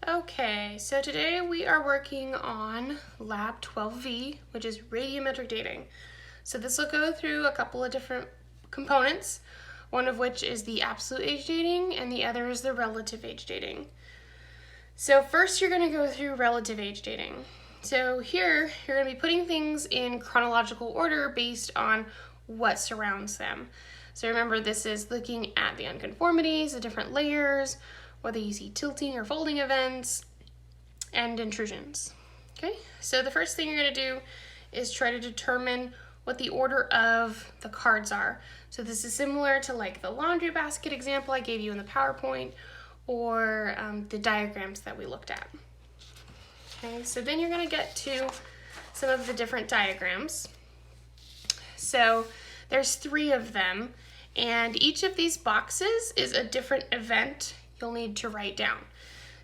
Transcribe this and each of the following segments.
Okay, so today we are working on Lab 12V, which is radiometric dating. So this will go through a couple of different components, one of which is the absolute age dating and the other is the relative age dating. So first you're going to go through relative age dating. So here you're going to be putting things in chronological order based on what surrounds them. So remember, this is looking at the unconformities, the different layers, whether you see tilting or folding events, and intrusions. Okay, so the first thing you're going to do is try to determine what the order of the cards are. So this is similar to like the laundry basket example I gave you in the PowerPoint, or the diagrams that we looked at. Okay, so then you're going to get to some of the different diagrams. So there's 3 of them, and each of these boxes is a different event you'll need to write down.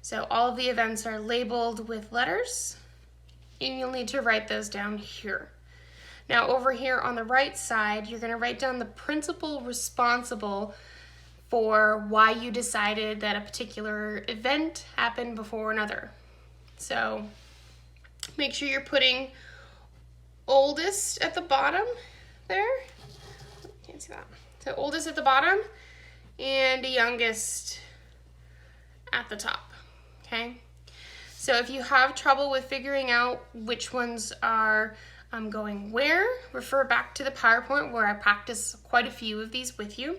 So all of the events are labeled with letters, and you'll need to write those down here. Now over here on the right side, you're going to write down the principle responsible for why you decided that a particular event happened before another. So make sure you're putting oldest at the bottom there. Can't see that. So oldest at the bottom and youngest at the top, okay? So if you have trouble with figuring out which ones are going where, refer back to the PowerPoint where I practice quite a few of these with you.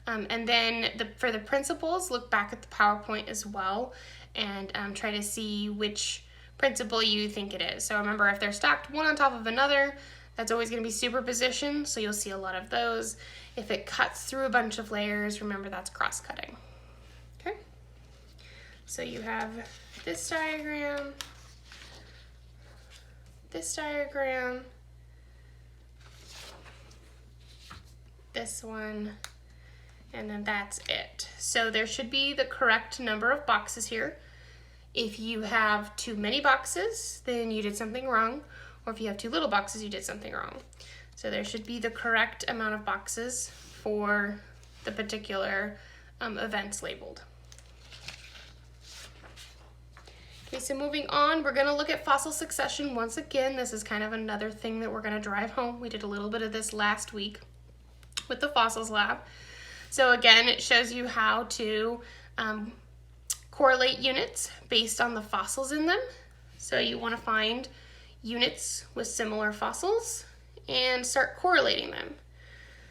And then for the principles, look back at the PowerPoint as well and try to see which principle you think it is. So remember, if they're stacked one on top of another, that's always going to be superposition, so you'll see a lot of those. If it cuts through a bunch of layers, remember that's cross-cutting. Okay? So you have this diagram, this one, and then that's it. So there should be the correct number of boxes here. If you have too many boxes, then you did something wrong, or if you have too little boxes, you did something wrong. So there should be the correct amount of boxes for the particular events labeled. Okay, so moving on, we're going to look at fossil succession once again. This is kind of another thing that we're going to drive home. We did a little bit of this last week with the fossils lab. So again, it shows you how to correlate units based on the fossils in them. So you want to find units with similar fossils and start correlating them.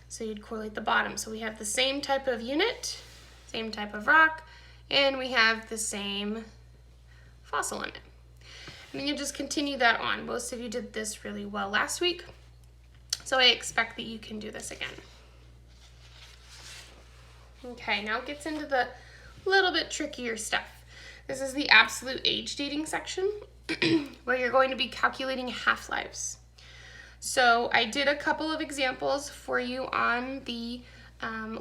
So you'd correlate the bottom. So we have the same type of unit, same type of rock, and we have the same fossil in it. And then you just continue that on. Most of you did this really well last week, so I expect that you can do this again. Okay, now it gets into the little bit trickier stuff. This is the absolute age dating section where you're going to be calculating half-lives. So I did a couple of examples for you on the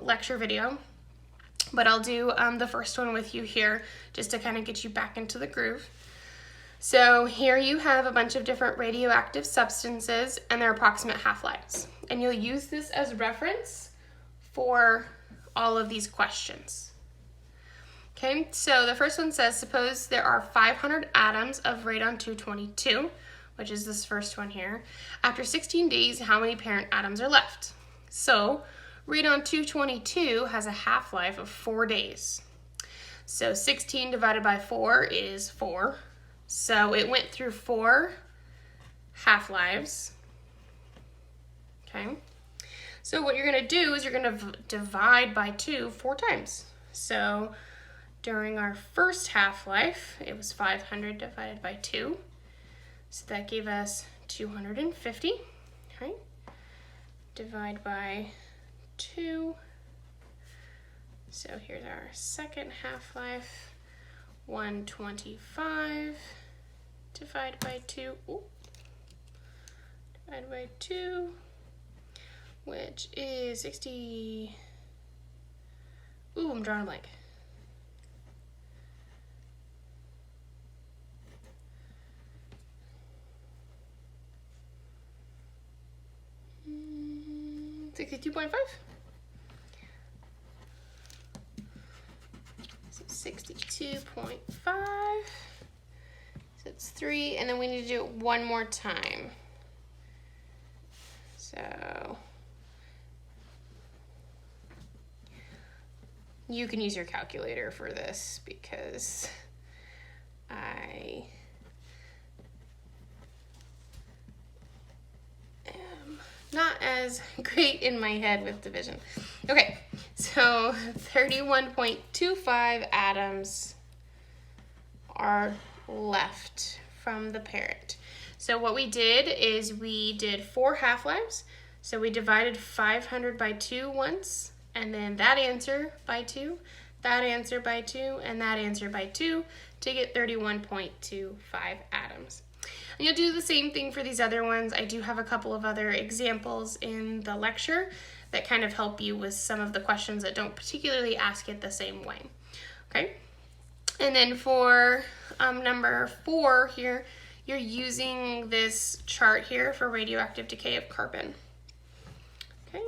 lecture video, but I'll do the first one with you here just to kind of get you back into the groove. So here you have a bunch of different radioactive substances and their approximate half-lives. And you'll use this as reference for all of these questions. Okay, so the first one says, suppose there are 500 atoms of radon-222, which is this first one here. After 16 days, how many parent atoms are left? So radon-222 has a half-life of 4 days. So 16 divided by 4 is 4. So it went through 4 half-lives. Okay. So what you're going to do is you're going to divide by 2 4 times. So during our first half-life, it was 500 divided by 2. So that gave us 250. Okay. Divide by 2. So here's our second half-life, 125. Divide by 2. Ooh. Divide by 2, which is 60. Ooh, I'm drawing a blank. Mm, 62.5. 62.5. So it's 3, and then we need to do it one more time. So you can use your calculator for this because I am not as great in my head with division. Okay, so 31.25 atoms are left from the parent. So what we did is we did 4 half-lives. So we divided 500 by 2 once, and then that answer by 2, that answer by 2, and that answer by 2 to get 31.25 atoms. And you'll do the same thing for these other ones. I do have a couple of other examples in the lecture that kind of help you with some of the questions that don't particularly ask it the same way. Okay? And then for number 4 here, you're using this chart here for radioactive decay of carbon. Okay.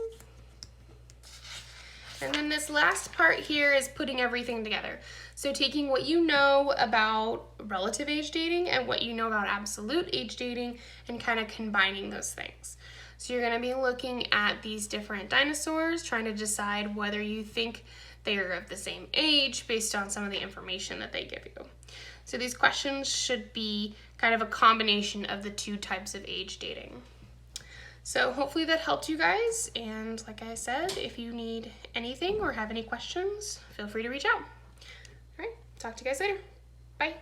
And then this last part here is putting everything together. So taking what you know about relative age dating and what you know about absolute age dating and kind of combining those things. So you're going to be looking at these different dinosaurs, trying to decide whether you think they are of the same age based on some of the information that they give you. So these questions should be kind of a combination of the 2 types of age dating. So hopefully that helped you guys, and like I said, if you need anything or have any questions, feel free to reach out. All right, talk to you guys later. Bye.